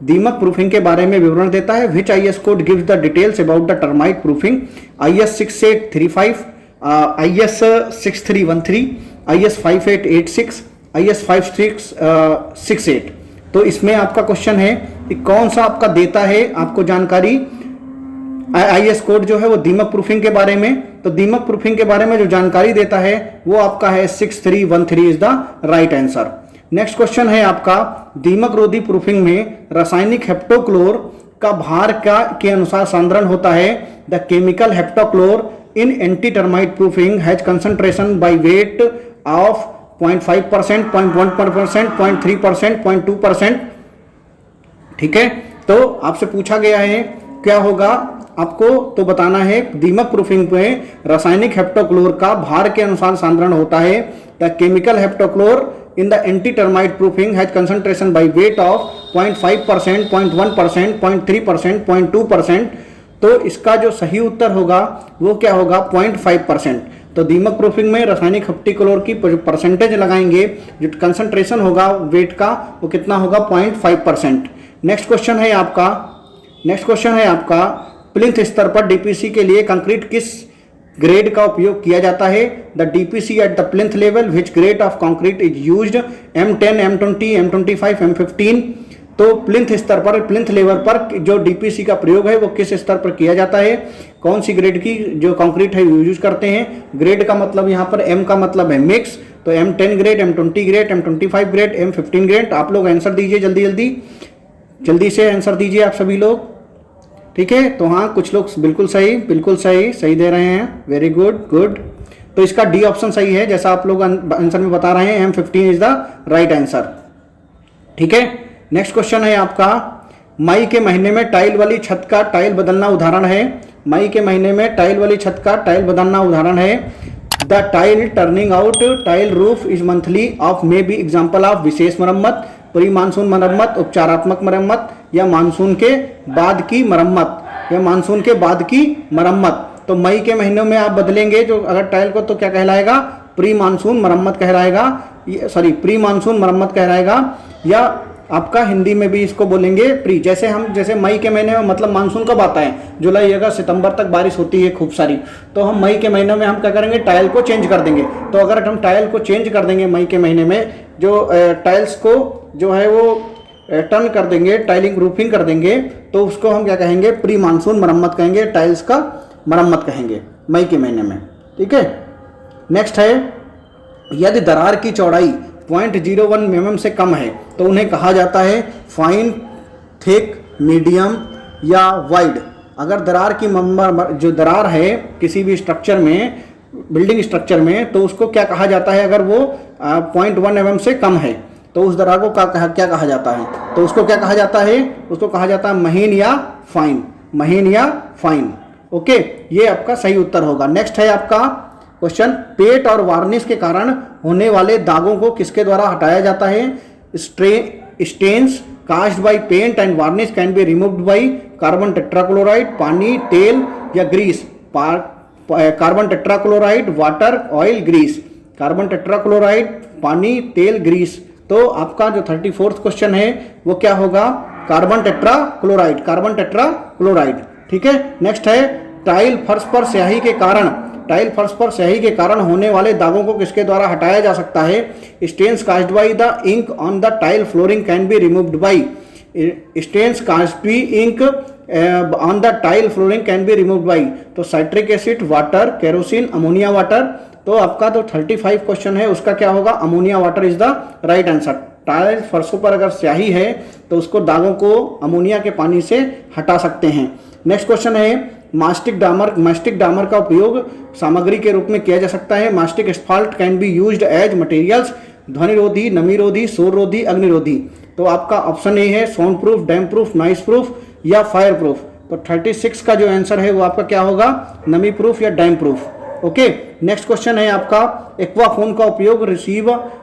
दीमक प्रूफिंग के बारे में विवरण देता है। Which IS code gives the details about the termite proofing. IS 6835, IS 6313, IS 5886, IS 5668। तो इसमें आपका क्वेश्चन है कि कौन सा आपका देता है आपको जानकारी, आईएस कोड जो है वो दीमक प्रूफिंग के बारे में। तो दीमक प्रूफिंग के बारे में जो जानकारी देता है वो आपका है 6313 is the right answer. Next question है आपका दीमक रोधी प्रूफिंग में रासायनिक हेप्टोक्लोर का भार के अनुसार सांद्रण होता है। The chemical heptachlor in anti termite proofing has concentration by weight of 0.5%, 0.1%, 0.3%, 0.2%। ठीक है, तो आपसे पूछा गया है क्या होगा आपको तो बताना है। दीमक प्रूफिंग में रासायनिक हेप्टोक्लोर का भार के अनुसार सांद्रण होता है। The chemical heptachlor in the anti-termite proofing has concentration by weight of 0.5%, 0.1%, 0.3%, 0.2%। तो इसका जो सही उत्तर होगा वो क्या होगा, 0.5%। तो दीमक प्रूफिंग में रासायनिक हेप्टोक्लोर की परसेंटेज लगाएंगे, जो कंसंट्रेशन होगा वेट का वो कितना होगा, 0.5%। नेक्स्ट क्वेश्चन है आपका प्लिंथ स्तर पर डीपीसी के लिए कंक्रीट किस ग्रेड का उपयोग किया जाता है। The DPC at the plinth level which grade of concrete is used, M10, M20, M25, M15। तो प्लिंथ स्तर पर, प्लिंथ लेवल पर जो डीपीसी का प्रयोग है वो किस स्तर पर किया जाता है, कौन सी ग्रेड की जो कंक्रीट है यूज करते हैं। ग्रेड का मतलब यहाँ पर M का मतलब है मिक्स, तो M10 grade, M20 grade, M25 grade, M15 grade. आप लोग आंसर दीजिए जल्दी जल्दी। जल्दी से आंसर दीजिए आप सभी लोग। ठीक है, तो हाँ कुछ लोग बिल्कुल सही सही दे रहे हैं, वेरी गुड गुड। तो इसका डी ऑप्शन सही है, जैसा आप लोग आंसर में बता रहे हैं, M15 is the right answer. ठीक है, नेक्स्ट क्वेश्चन है आपका, मई के महीने में टाइल वाली छत का टाइल बदलना उदाहरण है। मई के महीने में टाइल वाली छत का टाइल बदलना उदाहरण है। The tile turning out tile roof is monthly of may be example of विशेष मरम्मत, प्री मानसून मरम्मत, उपचारात्मक मरम्मत या मानसून के बाद की मरम्मत। तो मई के महीनों में आप बदलेंगे जो अगर टाइल को, तो क्या कहलाएगा, प्री मानसून मरम्मत कहलाएगा, प्री मानसून मरम्मत कहलाएगा, या आपका हिंदी में भी इसको बोलेंगे प्री। जैसे मई के महीने में मतलब मानसून कब आता है, जुलाई अगस्त सितंबर तक बारिश होती है खूब सारी, तो हम मई के महीने में हम क्या करेंगे, टाइल को चेंज कर देंगे। तो अगर हम टाइल को चेंज कर देंगे मई के महीने में, जो टाइल्स को जो है वो टर्न कर देंगे, टाइलिंग रूफिंग कर देंगे, तो उसको हम क्या कहेंगे, प्री मानसून मरम्मत कहेंगे, टाइल्स का मरम्मत कहेंगे मई के महीने में। ठीक है, नेक्स्ट है, यदि दरार की चौड़ाई 0.01 mm से कम है तो उन्हें कहा जाता है फाइन, थिक, मीडियम या वाइड। अगर दरार की जो दरार है किसी भी स्ट्रक्चर में, बिल्डिंग स्ट्रक्चर में, तो उसको क्या कहा जाता है, अगर वो 0.1 mm से कम है तो उस दरार को क्या कहा जाता है, तो उसको क्या कहा जाता है, उसको कहा जाता है महीन या फाइन। ओके, ये आपका सही उत्तर होगा। नेक्स्ट है आपका क्वेश्चन, पेंट और वार्निश के कारण होने वाले दागों को किसके द्वारा हटाया जाता है। Stains caused by paint and varnish can be removed by carbon tetrachloride, पानी, तेल या grease. Carbon tetrachloride, water, oil, grease. Carbon tetrachloride, पानी, तेल, ग्रीस। तो आपका जो 34th क्वेश्चन है वो क्या होगा, कार्बन टेट्राक्लोराइड। ठीक है, नेक्स्ट है, टाइल फर्श पर स्याही के कारण होने वाले दागों को किसके द्वारा हटाया जा सकता है। Stains cast by the ink on the tile flooring can be removed by, stains cast be ink on the tile flooring can be removed by. तो citric acid, water, kerosene, ammonia water. तो आपका जो 35 क्वेश्चन है उसका क्या होगा, ammonia water is the right answer. Tile फर्शों पर अगर स्याही है तो उसको दागों को अमोनिया के पानी से हटा सकते हैं। नेक्स्ट क्वेश्चन है, मास्टिक डामर का उपयोग सामग्री के रूप में किया जा सकता है। Mastic asphalt can be used as materials, ध्वनिरोधी, नमीरोधी, शोररोधी, अग्निरोधी। तो आपका ऑप्शन ए है sound proof, damp proof, noise proof या फायर प्रूफ। तो 36 का जो आंसर है वो आपका क्या होगा, नमी प्रूफ या dam proof. Okay, next question है आपका, एक्वाफोन का उपयोग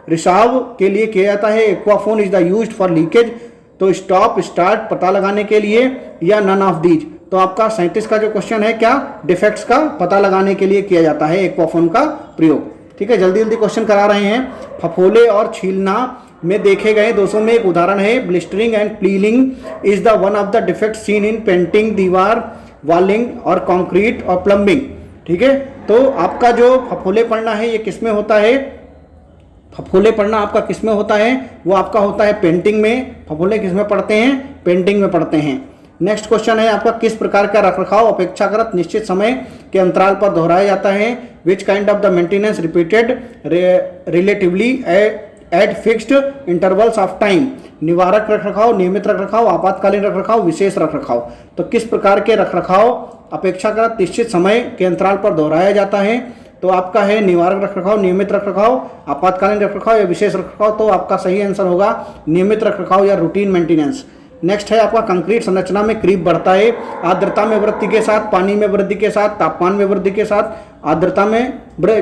रिसाव के लिए किया जाता है। Aquaphone is the used for leakage. तो स्टॉप, स्टार्ट पता लगाने के लिए या नन ऑफ दीज। तो आपका 37 का जो क्वेश्चन है, क्या डिफेक्ट्स का पता लगाने के लिए किया जाता है एक्वाफोन का प्रयोग। ठीक है, जल्दी क्वेश्चन करा रहे हैं। फफोले और छीलना में देखे गए दोषों में एक उदाहरण है, blistering and piling is the one of the defect seen in painting, दीवार, वॉलिंग और कंक्रीट और प्लम्बिंग। ठीक है, तो आपका जो फफोले पड़ना है ये किसमें होता है, फफोले पड़ना आपका किसमें होता है, वो आपका होता है पेंटिंग में। फफोले किसमें पड़ते हैं, पेंटिंग में पड़ते हैं। नेक्स्ट क्वेश्चन है आपका, किस प्रकार का रखरखाव अपेक्षाकृत निश्चित समय के अंतराल पर दोहराया जाता है। Which kind of the maintenance repeated relatively at fixed intervals of time. निवारक रखरखाव, नियमित रखरखाव, आपातकालीन रखरखाव, विशेष रखरखाव। तो किस प्रकार के रखरखाव अपेक्षाकृत निश्चित समय के अंतराल पर दोहराया जाता है। तो आपका है निवारक रखरखाव, नियमित रखरखाव, आपातकालीन रखरखाव या विशेष रखरखाव। तो आपका सही आंसर होगा नियमित रखरखाव या रूटीन मेंटेनेंस। नेक्स्ट है आपका, कंक्रीट संरचना में क्रीप बढ़ता है आर्द्रता में वृद्धि के साथ, पानी में वृद्धि के साथ, तापमान में वृद्धि के साथ, आर्द्रता में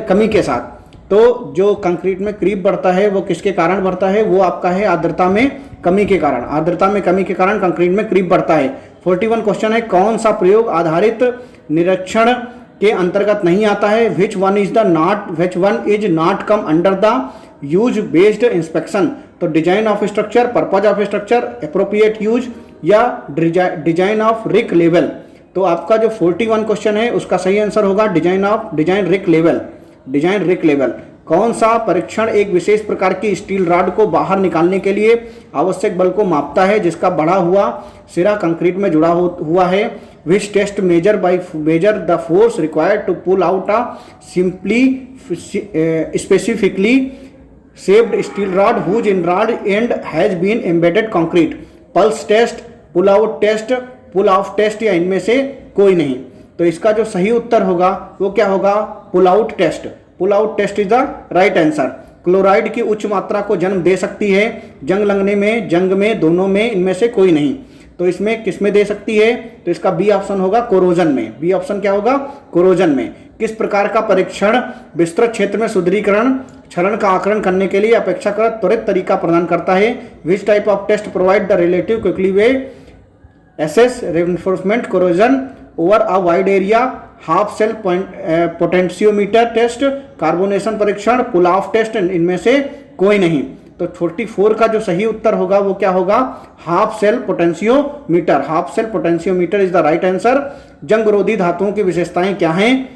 कमी के साथ। तो जो कंक्रीट में क्रीप बढ़ता है वो किसके कारण बढ़ता है, वो आपका है आर्द्रता में कमी के कारण। आर्द्रता में कमी के कारण कंक्रीट में क्रीप बढ़ता है। 41 क्वेश्चन है, कौन सा प्रयोग आधारित निरीक्षण के अंतर्गत नहीं आता है। Which one is not come under the use based inspection. तो design of structure, purpose of structure, appropriate use या डिजाइन ऑफ रिक लेवल। तो आपका जो 41 क्वेश्चन है उसका सही आंसर होगा डिजाइन रिक लेवल। कौन सा परीक्षण एक विशेष प्रकार की स्टील रॉड को बाहर निकालने के लिए आवश्यक बल को मापता है जिसका बढ़ा हुआ सिरा कंक्रीट में जुड़ा हुआ है। Which test measure the force required to pull out a specifically shaped steel rod whose in rod end has been embedded concrete. Pulse test, pull out test, pull off test या इनमें से कोई नहीं। तो इसका जो सही उत्तर होगा वो क्या होगा? Pull out test. Pull out test is the right answer. Chloride की उच्च मात्रा को जन्म दे सकती है, जंग लगने में, जंग में, दोनों में, इनमें से कोई नहीं। तो इसमें किस में दे सकती है? तो इसका बी ऑप्शन होगा कोरोजन में। बी ऑप्शन क्या होगा? कोरोजन में। किस प्रकार का परीक्षण विस्तृत क्षेत्र में सुदृढ़ीकरण क्षरण का आकलन करने के लिए अपेक्षाकृत त्वरित तरीका प्रदान करता है? Which type of test provide the relative quickly way assess reinforcement corrosion over a wide area? Half cell potentiometer test, carbonation परीक्षण, पुल ऑफ टेस्ट, इनमें से कोई नहीं। तो 44 का जो सही उत्तर होगा वो क्या होगा? Half cell potentiometer. Half cell potentiometer is the right answer. जंगरोधी धातुओं की विशेषताएं क्या हैं?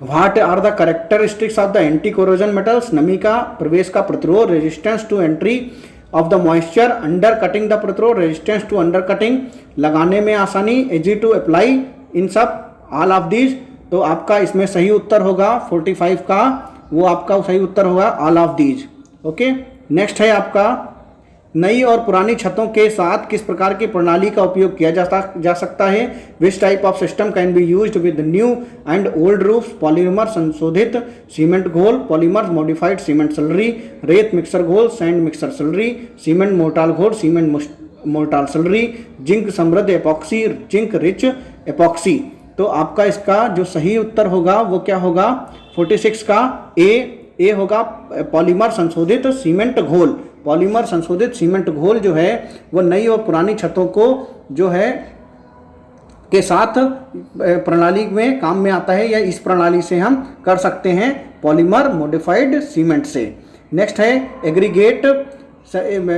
What are the characteristics of the anti corrosion metals? नमी का प्रवेश का प्रतिरोध, resistance to entry of the moisture, under cutting the प्रतिरोध, रेजिस्टेंस टू अंडर कटिंग, लगाने में आसानी, इजी टू अप्लाई, इन सब, ऑल ऑफ दीज। तो आपका इसमें सही उत्तर होगा 45 का, वो आपका सही उत्तर होगा all of these. Okay, next है आपका नई और पुरानी छतों के साथ किस प्रकार की प्रणाली का उपयोग किया जा सकता है? Which type of system can be used with new and old roofs? Polymer संशोधित सीमेंट घोल, पॉलीमर मॉडिफाइड सीमेंट स्लरी, रेत मिक्सर घोल, sand mixer slurry, cement mortar घोल, सीमेंट मोर्टार स्लरी, जिंक समृद्ध एपॉक्सी, जिंक रिच एपॉक्सी। तो आपका इसका जो सही उत्तर होगा वो क्या होगा? 46 का ए होगा पॉलीमर संशोधित सीमेंट घोल। पॉलीमर संशोधित सीमेंट घोल जो है वो नई और पुरानी छतों को जो है के साथ प्रणाली में काम में आता है, या इस प्रणाली से हम कर सकते हैं पॉलीमर मॉडिफाइड सीमेंट से। नेक्स्ट है एग्रीगेट,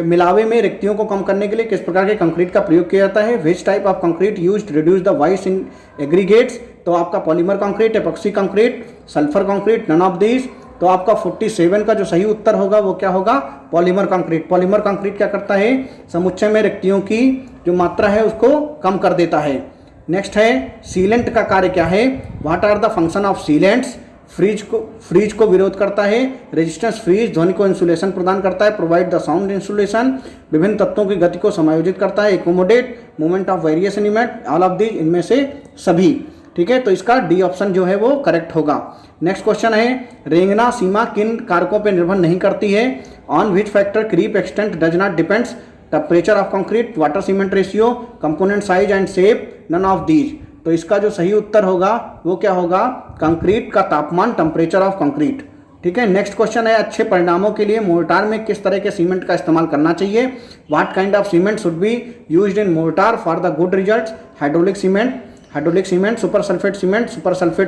मिलावे में रिक्तियों को कम करने के लिए किस प्रकार के कंक्रीट का प्रयोग किया जाता है? Which type of concrete used to reduce the voids in aggregates? तो आपका polymer concrete, epoxy concrete, sulphur concrete, none of these. तो आपका 47 का जो सही उत्तर होगा वो क्या होगा? Polymer concrete. पॉलीमर कंक्रीट क्या करता है? समुच्चय में रिक्तियों की जो मात्रा है उसको कम कर देता है। नेक्स्ट है सीलेंट का कार्य क्या है? What are the function of sealants? Freeze को विरोध करता है, रेजिस्टेंस फ्रीज ध्वनि को इंसुलेशन प्रदान करता है, प्रोवाइड द साउंड इंसुलेशन, विभिन्न तत्वों की गति को समायोजित करता है, accommodate moment of variation emit, all of these, इनमें से सभी। ठीक है, तो इसका डी ऑप्शन जो है वो करेक्ट होगा। नेक्स्ट क्वेश्चन है रेंगना सीमा किन कारकों पर निर्भर नहीं करती है? On which factor creep extent does not depends? Temperature of concrete, water cement ratio, component size and shape, none of these. तो इसका जो सही उत्तर होगा वो क्या होगा? कंक्रीट का तापमान, टेम्परेचर ऑफ कंक्रीट। ठीक है, नेक्स्ट क्वेश्चन है अच्छे परिणामों के लिए मोर्टार में किस तरह के सीमेंट का इस्तेमाल करना चाहिए? What kind of cement should be used in mortar for the good results? Hydraulic cement, super sulphate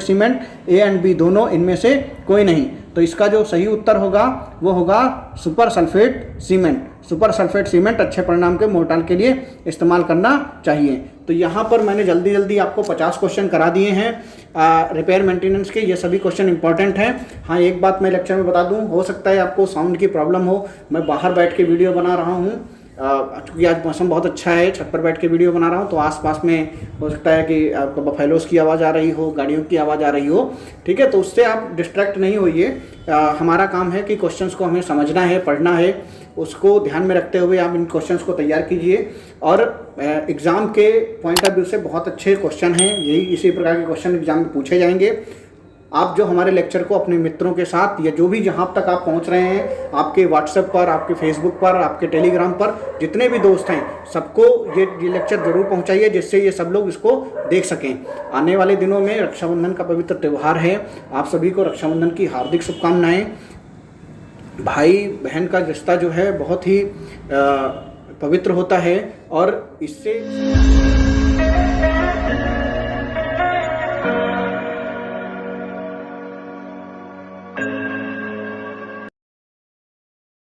cement, A and B दोनों, इनमें से कोई नहीं। तो इसका जो सही उत्तर होगा वो होगा super sulphate cement. Super sulphate cement अच्छे परिणाम के मोर्टार के लिए इस्तेमाल करना चाहिए। तो यहाँ पर मैंने जल्दी आपको 50 क्वेश्चन करा दिए हैं रिपेयर मेंटेनेंस के। ये सभी क्वेश्चन इंपॉर्टेंट हैं। हाँ, एक बात मैं लेक्चर में बता दूँ, हो सकता है आपको साउंड की प्रॉब्लम हो, मैं बाहर बैठ के वीडियो बना रहा हूँ क्योंकि आज मौसम बहुत अच्छा है, छत पर बैठ के वीडियो बना रहा हूँ, तो आसपास में हो सकता है कि आपको बफेलोस की आवाज़ आ रही हो, गाड़ियों की आवाज़ आ रही हो। ठीक है, तो उससे आप डिस्ट्रैक्ट नहीं होइए। हमारा काम है कि क्वेश्चंस को हमें समझना है, पढ़ना है, उसको ध्यान में रखते हुए आप इन क्वेश्चंस को तैयार कीजिए। और एग्ज़ाम के पॉइंट ऑफ व्यू से बहुत अच्छे क्वेश्चन हैं, यही इसी प्रकार के क्वेश्चन एग्जाम में पूछे जाएंगे। आप जो हमारे लेक्चर को अपने मित्रों के साथ या जो भी जहाँ तक आप पहुँच रहे हैं, आपके व्हाट्सएप पर, आपके फेसबुक पर, आपके टेलीग्राम पर जितने भी दोस्त हैं, सबको ये लेक्चर ज़रूर पहुँचाइए, जिससे ये सब लोग इसको देख सकें। आने वाले दिनों में रक्षाबंधन का पवित्र त्यौहार है, आप सभी को रक्षाबंधन की हार्दिक शुभकामनाएँ। भाई बहन का रिश्ता जो है बहुत ही पवित्र होता है और इससे